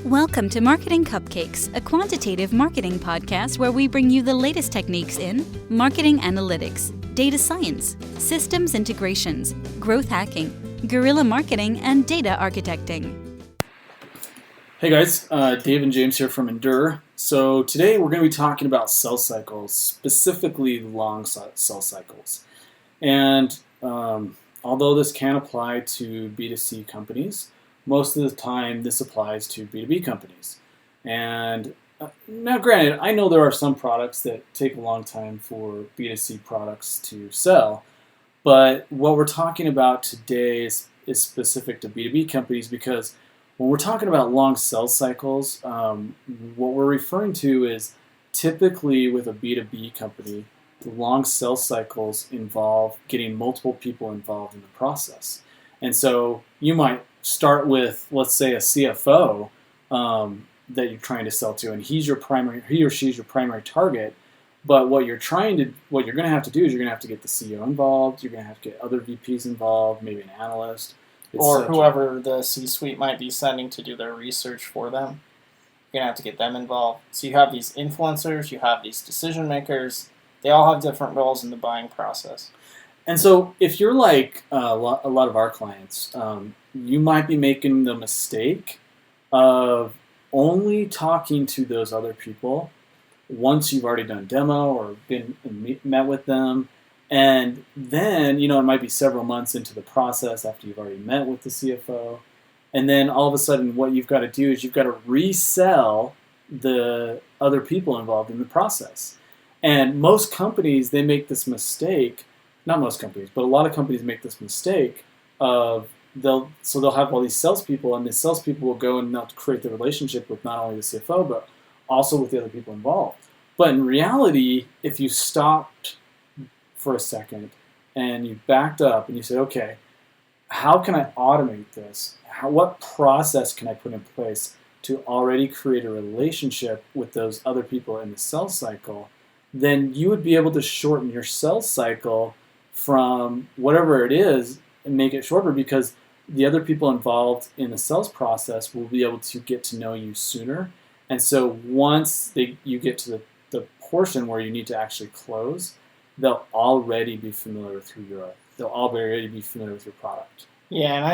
Welcome to Marketing Cupcakes, a quantitative marketing podcast where we bring you the latest techniques in marketing analytics, data science, systems integrations, growth hacking, guerrilla marketing, and data architecting. Hey guys, Dave and James here from Endure. So today we're going to be talking about sales cycles, specifically long sales cycles. And although this can apply to B2C companies, most of the time this applies to B2B companies. And now granted, I know there are some products that take a long time for B2C products to sell, but what we're talking about today is specific to B2B companies because when we're talking about long sales cycles, what we're referring to is typically with a B2B company, the long sales cycles involve getting multiple people involved in the process. And so you might start with, let's say, a CFO that you're trying to sell to, and he or she's your primary target. But what you're going to have to do is you're going to have to get the CEO involved. You're going to have to get other VPs involved, maybe an analyst, or whoever the C-suite might be sending to do their research for them. You're going to have to get them involved. So you have these influencers, you have these decision makers. They all have different roles in the buying process. And so if you're like a lot of our clients, you might be making the mistake of only talking to those other people once you've already done a demo or met with them. And then, it might be several months into the process after you've already met with the CFO. And then all of a sudden what you've got to do is you've got to resell the other people involved in the process. And most companies, they make this mistake. Not most companies, but a lot of companies make this mistake of they'll have all these salespeople, and the salespeople will go and they'll create the relationship with not only the CFO but also with the other people involved. But in reality, if you stopped for a second and you backed up and you said, okay, how can I automate this? What process can I put in place to already create a relationship with those other people in the sales cycle? Then you would be able to shorten your sales cycle from whatever it is and make it shorter, because the other people involved in the sales process will be able to get to know you sooner. And so once you get to the portion where you need to actually close, they'll already be familiar with they'll already be familiar with your product. Yeah, and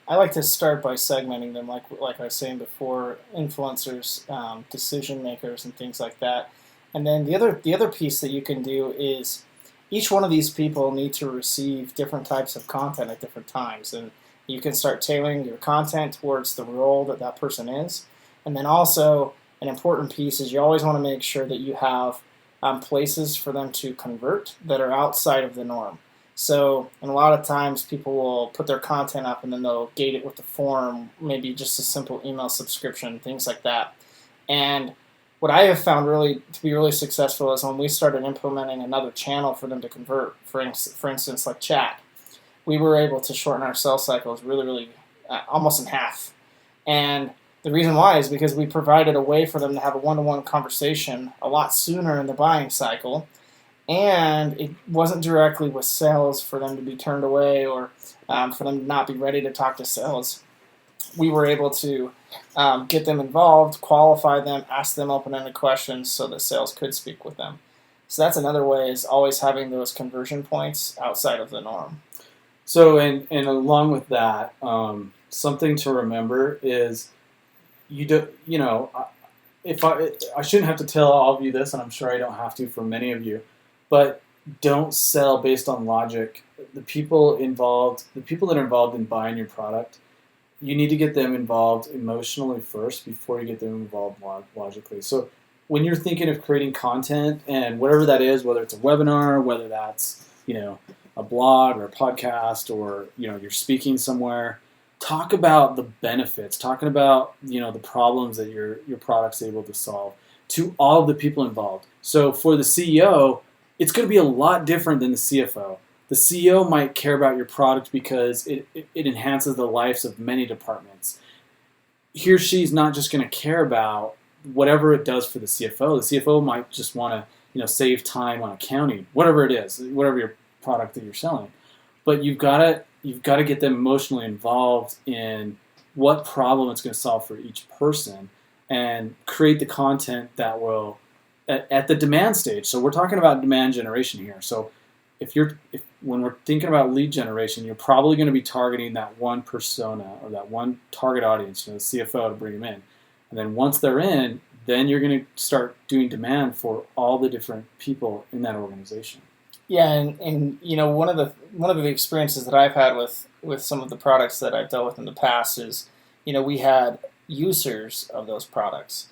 I like to start by segmenting them, like I was saying before, influencers, decision makers, and things like that. And then the other piece that you can do is each one of these people need to receive different types of content at different times, and you can start tailoring your content towards the role that person is. And then also an important piece is you always want to make sure that you have places for them to convert that are outside of the norm. So, and a lot of times people will put their content up and then they'll gate it with the form, maybe just a simple email subscription, things like that. And what I have found to be really successful is when we started implementing another channel for them to convert, for instance, like chat, we were able to shorten our sales cycles really, almost in half. And the reason why is because we provided a way for them to have a one-to-one conversation a lot sooner in the buying cycle, and it wasn't directly with sales for them to be turned away or for them to not be ready to talk to sales. We were able to get them involved, qualify them, ask them open-ended questions so that sales could speak with them. So that's another way, is always having those conversion points outside of the norm. So, and along with that, something to remember is if I shouldn't have to tell all of you this, and I'm sure I don't have to for many of you, but don't sell based on logic. The people that are involved in buying your product, you need to get them involved emotionally first before you get them involved logically. So when you're thinking of creating content, and whatever that is, whether it's a webinar, whether that's a blog or a podcast, or you're speaking somewhere, talk about the benefits, talking about the problems that your product's able to solve to all of the people involved. So for the CEO, it's going to be a lot different than the CFO. The CEO might care about your product because it enhances the lives of many departments. He or she's not just going to care about whatever it does for the CFO. The CFO might just want to save time on accounting, whatever it is, whatever your product that you're selling. But you've got to get them emotionally involved in what problem it's going to solve for each person. and create the content that will at the demand stage. So we're talking about demand generation here. So when we're thinking about lead generation, you're probably going to be targeting that one persona or that one target audience, the CFO, to bring them in. And then once they're in, then you're going to start doing demand for all the different people in that organization. Yeah, and one of the experiences that I've had with some of the products that I've dealt with in the past is, we had users of those products,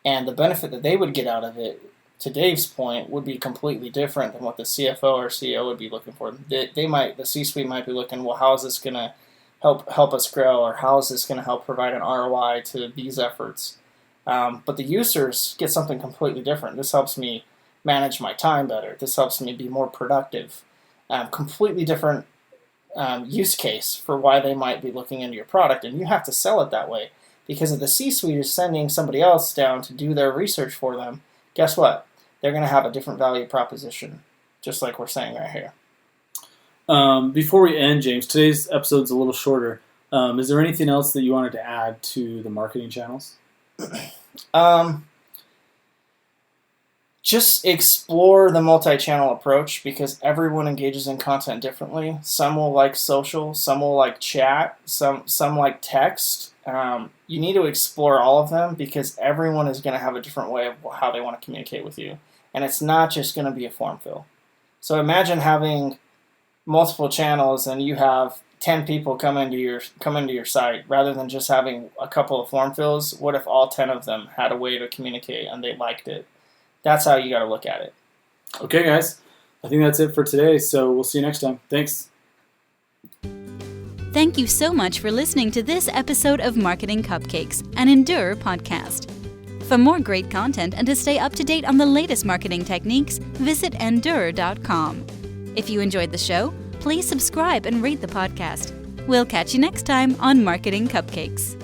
and the benefit that they would get out of it, to Dave's point, would be completely different than what the CFO or CEO would be looking for. The C-suite might be looking, well, how is this going to help us grow, or how is this going to help provide an ROI to these efforts? But the users get something completely different. This helps me manage my time better. This helps me be more productive. Completely different use case for why they might be looking into your product, and you have to sell it that way. Because if the C-suite is sending somebody else down to do their research for them, guess what? They're going to have a different value proposition, just like we're saying right here. Before we end, James, today's episode's a little shorter. Is there anything else that you wanted to add to the marketing channels? Just explore the multi-channel approach, because everyone engages in content differently. Some will like social, some will like chat, some like text. You need to explore all of them, because everyone is going to have a different way of how they want to communicate with you. And it's not just going to be a form fill. So imagine having multiple channels and you have 10 people come into your site, rather than just having a couple of form fills. What if all 10 of them had a way to communicate and they liked it? That's how you got to look at it. Okay, guys. I think that's it for today, so we'll see you next time. Thanks. Thank you so much for listening to this episode of Marketing Cupcakes, an Endure podcast. For more great content and to stay up to date on the latest marketing techniques, visit endure.com. If you enjoyed the show, please subscribe and rate the podcast. We'll catch you next time on Marketing Cupcakes.